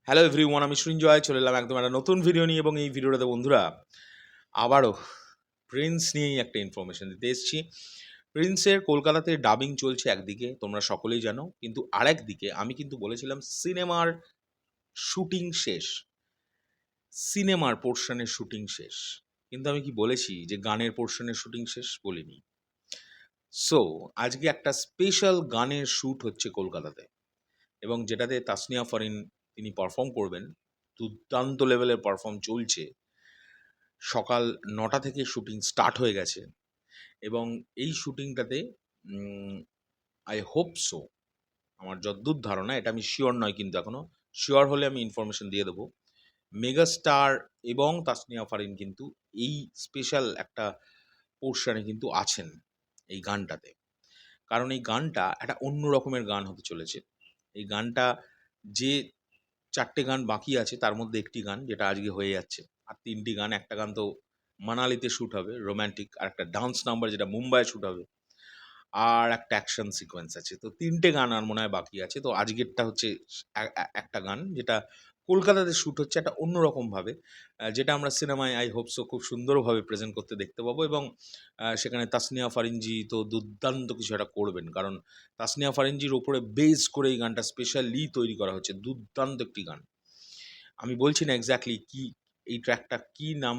Hello everyone, আমি সৃঞ্জয় চলে এলাম একদম একটা নতুন ভিডিও নিয়ে। এবং এই ভিডিওটাতে বন্ধুরা আবারও প্রিন্স নিয়েই একটা ইনফরমেশন দিতে এসেছি। প্রিন্সের কলকাতাতে ডাবিং চলছে একদিকে, তোমরা সকলেই জানো, কিন্তু আরেক দিকে আমি কিন্তু বলেছিলাম সিনেমার শুটিং শেষ, সিনেমার পোর্শনের শুটিং শেষ, কিন্তু আমি কি বলেছি যে গানের পোর্শনের শুটিং শেষ? বলিনি। সো আজকে একটা স্পেশাল গানের শ্যুট হচ্ছে কলকাতাতে, এবং যেটাতে তাসনিয়া ফারিন তিনি পারফর্ম করবেন। দুর্দান্ত লেভেলের পারফর্ম চলছে। সকাল ৯টা থেকে শুটিং স্টার্ট হয়ে গেছে, এবং এই শুটিংটাতে আই হোপ সো, আমার যদ্দূর ধারণা, এটা আমি শিওর নয়, কিন্তু এখনও শিওর হলে আমি ইনফরমেশন দিয়ে দেবো। মেগাস্টার এবং তাসনিয়া ফারিন কিন্তু এই স্পেশাল একটা পোর্শনে কিন্তু আছেন এই গানটাতে। কারণ এই গানটা একটা অন্য রকমের গান হতে চলেছে। এই গানটা, যে ৪টে গান বাকি আছে তার মধ্যে একটি গান যেটা আজকে হয়ে যাচ্ছে, আর ৩টি গান, একটা গান তো মানালিতে শ্যুট হবে রোম্যান্টিক, আর একটা ডান্স নাম্বার যেটা মুম্বাইয়ে শ্যুট হবে, আর একটা অ্যাকশন সিকোয়েন্স আছে। তো ৩টে গান আর মনে হয় বাকি আছে। তো আজকেরটা হচ্ছে একটা গান যেটা কলকাতাতে শ্যুট হচ্ছে একটা অন্যরকমভাবে, যেটা আমরা সিনেমায় আই হোপ সো খুব সুন্দরভাবে প্রেজেন্ট করতে দেখতে পাবো। এবং সেখানে তাসনিয়া ফারিনজি তো দুর্দান্ত কিছু একটা করবেন, কারণ তাসনিয়া ফারিনজির ওপরে বেস করে এই গানটা স্পেশালি তৈরি করা হচ্ছে। দুর্দান্ত একটি গান। আমি বলছি না এক্স্যাক্টলি কি, এই ট্র্যাকটা কি নাম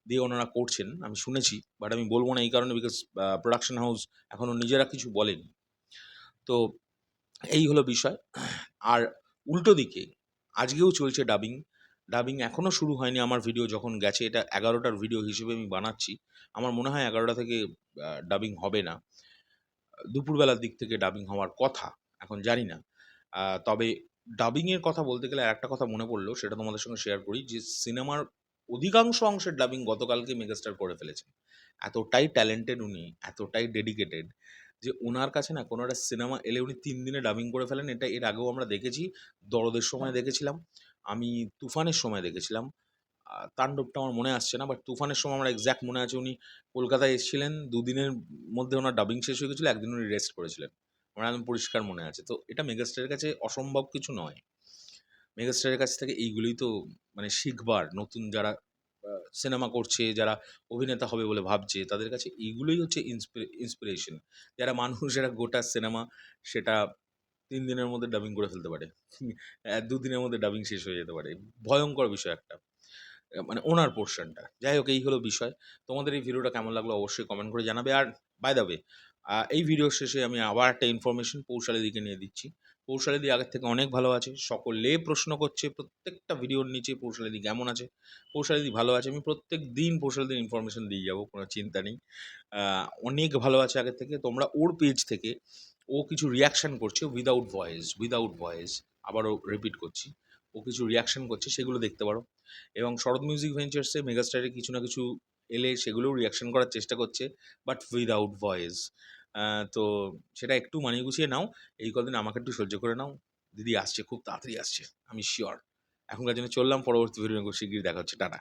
দিয়ে ওনারা করছেন, আমি শুনেছি, বাট আমি বলবো না এই কারণে, বিকজ প্রোডাকশন হাউস এখনও নিজেরা কিছু বলেনি। তো এই হলো বিষয়। আর উল্টো দিকে আজকেও চলছে ডাবিং। ডাবিং এখনও শুরু হয়নি। আমার ভিডিও যখন গেছে, এটা ১১টার ভিডিও হিসেবে আমি বানাচ্ছি। আমার মনে হয় ১১টা থেকে ডাবিং হবে না, দুপুরবেলার দিক থেকে ডাবিং হওয়ার কথা, এখন জানি না। তবে ডাবিংয়ের কথা বলতে গেলে আরেকটা কথা মনে পড়লো, সেটা তোমাদের সঙ্গে শেয়ার করি, যে সিনেমার অধিকাংশ অংশের ডাবিং গতকালকে মেগাস্টার করে ফেলেছেন। এতটাই ট্যালেন্টেড উনি, এতটাই ডেডিকেটেড, যে ওনার কাছে না কোনো একটা সিনেমা এলে উনি ৩ দিনে ডাবিং করে ফেলেন। এটা এর আগেও আমরা দেখেছি। দরদের সময় দেখেছিলাম, আমি তুফানের সময় দেখেছিলাম। তাণ্ডবটা আমার মনে আসছে না, বাট তুফানের সময় আমার এক্স্যাক্ট মনে আছে উনি কলকাতায় এসেছিলেন, ২ দিনের মধ্যে ওনার ডাবিং শেষ হয়ে গেছিলো, ১ দিন উনি রেস্ট করেছিলেন। আমার একদম পরিষ্কার মনে আছে। তো এটা মেগাস্টারের কাছে অসম্ভব কিছু নয়। মেগাস্টারের কাছ থেকে এইগুলোই তো মানে শিখবার, নতুন যারা সিনেমা করছে, যারা অভিনেতা হবে বলে ভাবছে, তাদের কাছে এইগুলোই হচ্ছে ইন্সপিরেশন। যারা মানুষ এরা গোটা সিনেমা সেটা ৩ দিনের মধ্যে ডাবিং করে ফেলতে পারে। ২ দিনের মধ্যে ডাবিং শেষ হয়ে যেতে পারে। ভয়ঙ্কর বিষয় একটা। মানে ওনার পোরশনটা। যাই হোক, এই হলো বিষয়। তোমাদের এই ভিডিওটা কেমন লাগলো অবশ্যই কমেন্ট করে জানাবে। আর বাই দ্য ওয়ে, এই ভিডিওর শেষে আমি আবার একটা ইনফরমেশন পৌশালীদিকে নিয়ে দিচ্ছি। পৌশালীদি আগের থেকে অনেক ভালো আছে। সকলে প্রশ্ন করছে প্রত্যেকটা ভিডিওর নিচে, পৌশালীদি কেমন আছে? পৌশালীদি ভালো আছে। আমি প্রত্যেকদিন পৌশালীদির ইনফরমেশন দিয়ে যাবো, কোনো চিন্তা নেই। অনেক ভালো আছে আগের থেকে। তোমরা ওর পেজ থেকে, ও কিছু রিঅ্যাকশন করছে উইদাউট ভয়েস, আবারও রিপিট করছি। ও কিছু রিঅ্যাকশন করছে, সেগুলো দেখতে পারো। এবং শরৎ মিউজিক ভেঞ্চার্সে মেগাস্টারের কিছু না কিছু এলে সেগুলোও রিঅ্যাকশন করার চেষ্টা করছে, বাট উইদাউট ভয়েস। তো সেটা একটু মানিয়ে গুছিয়ে নাও। এই কদিন আমাকে একটু সহ্য করে নাও। দিদি আসছে, খুব তাড়াতাড়ি আসছে, আমি শিওর। এখনকার জন্য চললাম, পরবর্তী ভিডিও খুব শিগগিরই দেখা হচ্ছে। টাটা।